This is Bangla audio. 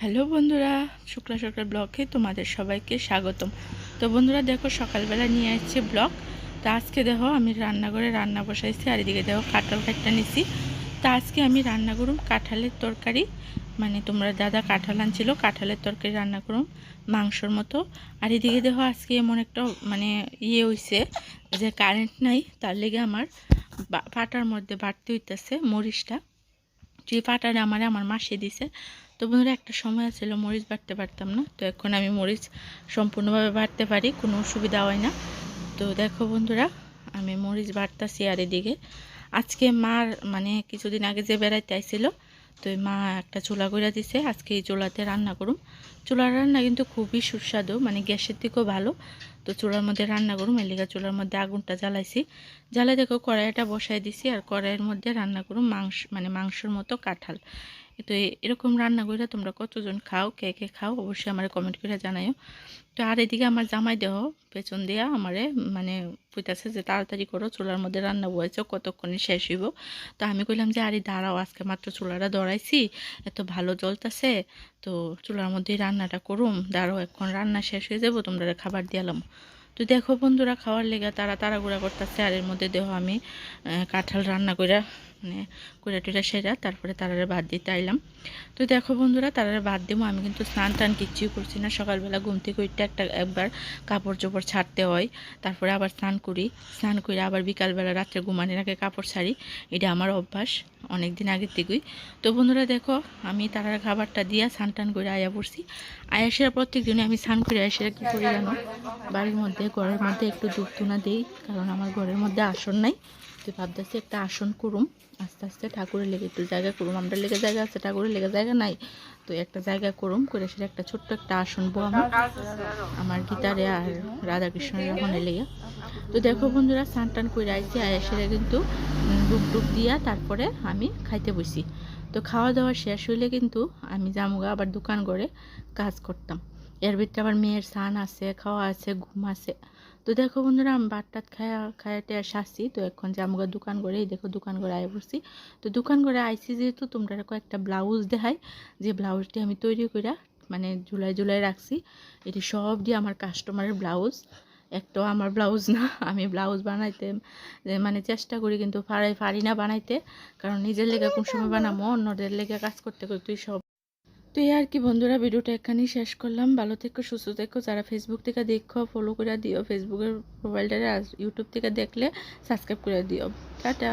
হ্যালো বন্ধুরা, শুক্লা সরকার ব্লগে তোমাদের সবাইকে স্বাগতম। তো বন্ধুরা দেখো, সকালবেলা নিয়ে আসছি ব্লগ। তো আজকে দেখো আমি রান্নাঘরে রান্না বসাইছি, আর এদিকে দেখো কাঁঠাল কাটটা নিছি। তো আজকে আমি রান্না করুম কাঁঠালের তরকারি, মানে তোমরা দাদা কাঁঠাল আনছিল, কাঁঠালের তরকারি রান্না করুম মাংসর মতো। আর এদিকে দেখো আজকে এমন একটা মানে হয়েছে যে কারেন্ট নাই, তার লেগে আমার পাটার মধ্যে বাড়তে হইতেছে মরিচটা। যে পাটারে আমার মাসি দিছে। তো বন্ধুরা একটা সময় ছিল মরিচ বাটতে পারতাম না, তো এখন আমি মরিচ সম্পূর্ণভাবে বাটতে পারি, কোনো অসুবিধা হয় না। তো দেখো বন্ধুরা, আমি মরিচ বাটতাছি। আর এদিকে আজকে মার মানে কিছুদিন আগে যে বেড়াইতে আইছিল, তো মা একটা চুলা করে দিছে, আজকে এই চুলাতে রান্না করুম। চুলার রান্না কিন্তু খুবই সুস্বাদু, মানে গ্যাসের থেকেও ভালো। তো চুলার মধ্যে রান্না করুম, এলিগা চুলার মধ্যে আগুনটা জ্বালাইছি। জ্বালাই দেখো কড়াইটা বসাই দিছি, আর কড়াইয়ের মধ্যে রান্না করুম মাংস, মানে মাংসর মতো কাঁঠাল। তো এরকম রান্না করে তোমরা কতজন খাও, কে কে খাও অবশ্যই আমার কমেন্ট করে জানাইও। তো আর এদিকে আমার জামাই দেহ পেছন দিয়া আমারে মানে কইতাছে যে তাড়াতাড়ি করো, চুলার মধ্যে রান্না বয়েছ, কতক্ষণে শেষ হইব। তো আমি কইলাম যে আরে দাঁড়াও, আজকে মাত্র চুলাটা ধরাইছি, এত ভালো জ্বলতেছে, তো চুলার মধ্যেই রান্নাটা করুম, দাঁড়াও এখন রান্না শেষ হয়ে যাবো, তোমরা খাবার দিয়ালাম। তো দেখো বন্ধুরা, খাওয়ার লেগে তারা তাড়াহুড়া করতেছে, আর এর মধ্যে দেখো আমি কাঁঠাল রান্না করে মানে করে টুরা সেরা তারপরে তারারে ভাত দিতে আইলাম। তো দেখো বন্ধুরা, তারারে ভাত দেবো, আমি কিন্তু স্নান টান কিচ্ছুই করছি না। সকালবেলা ঘুম থেকে উঠতে একবার কাপড় চোপড় ছাড়তে হয়, তারপরে আবার স্নান করি, স্নান করে আবার বিকালবেলা রাত্রে ঘুমানোর আগে কাপড় ছাড়ি, এটা আমার অভ্যাস অনেক দিন আগের থেকেই। তো বন্ধুরা দেখো, আমি তারার খাবারটা দিয়া স্নান টান করে আয়া পড়ছি। আয়াসের প্রত্যেক দিনে আমি স্নান করে আয়াসের কী করি জানো, বাড়ির মধ্যে ঘরের মধ্যে একটু ধূপ ধুনা দিই, কারণ আমার ঘরের মধ্যে আসন নাই। তো ভাবতেছি একটা আসন করুম, আস্তে আস্তে ঠাকুরের লেগে একটু জায়গা করুম, আমরা লেগে জায়গা আছে, ঠাকুরের লেগে জায়গা নাই। তো একটা জায়গা করুম করে সেটা একটা ছোট্ট একটা আসন বো আমার গীতারে আর রাধাকৃষ্ণের মনে লেগে। তো দেখো বন্ধুরা, স্নান টান করে আইসি, আয়াসেরা কিন্তু ডুব ডুব দিয়া তারপরে আমি খাইতে বসি। তো খাওয়া দাওয়া শেষ হইলে কিন্তু আমি জামুগা আবার দোকান করে কাজ করতাম। এর ভিতরে আবার মেয়ের স্নান আছে, খাওয়া আছে, ঘুম আছে। তো দেখো বন্ধুরা, আমি বাটটাত খায়াতে আসছি। তো এখন জামুগা দোকান করে, এই দেখো দোকান করে আয় পড়ছি। তো দোকান করে আইসি যেহেতু, তোমরা কয়েকটা ব্লাউজ দেখাই, যে ব্লাউজটি আমি তৈরি করে মানে ঝুলাই ঝুলাই রাখছি। এটি সব দিয়ে আমার কাস্টমারের ব্লাউজ, একটাও আমার ব্লাউজ না। আমি ব্লাউজ বানাইতে মানে চেষ্টা করি, কিন্তু পারি না বানাইতে, কারণ নিজের লেগে কোন সময় বানাবো, অন্যদের লেগে কাজ করতে করতেই সব। তো এই আর কি বন্ধুরা, ভিডিওটা এখানেই শেষ করলাম। ভালো থেকো, সুস্থ থেকো। যারা ফেসবুক থেকে দেখো ফলো করে দিও, ফেসবুকের প্রোফাইলটারে, আর ইউটিউব থেকে দেখলে সাবস্ক্রাইব করে দিও। টাটা।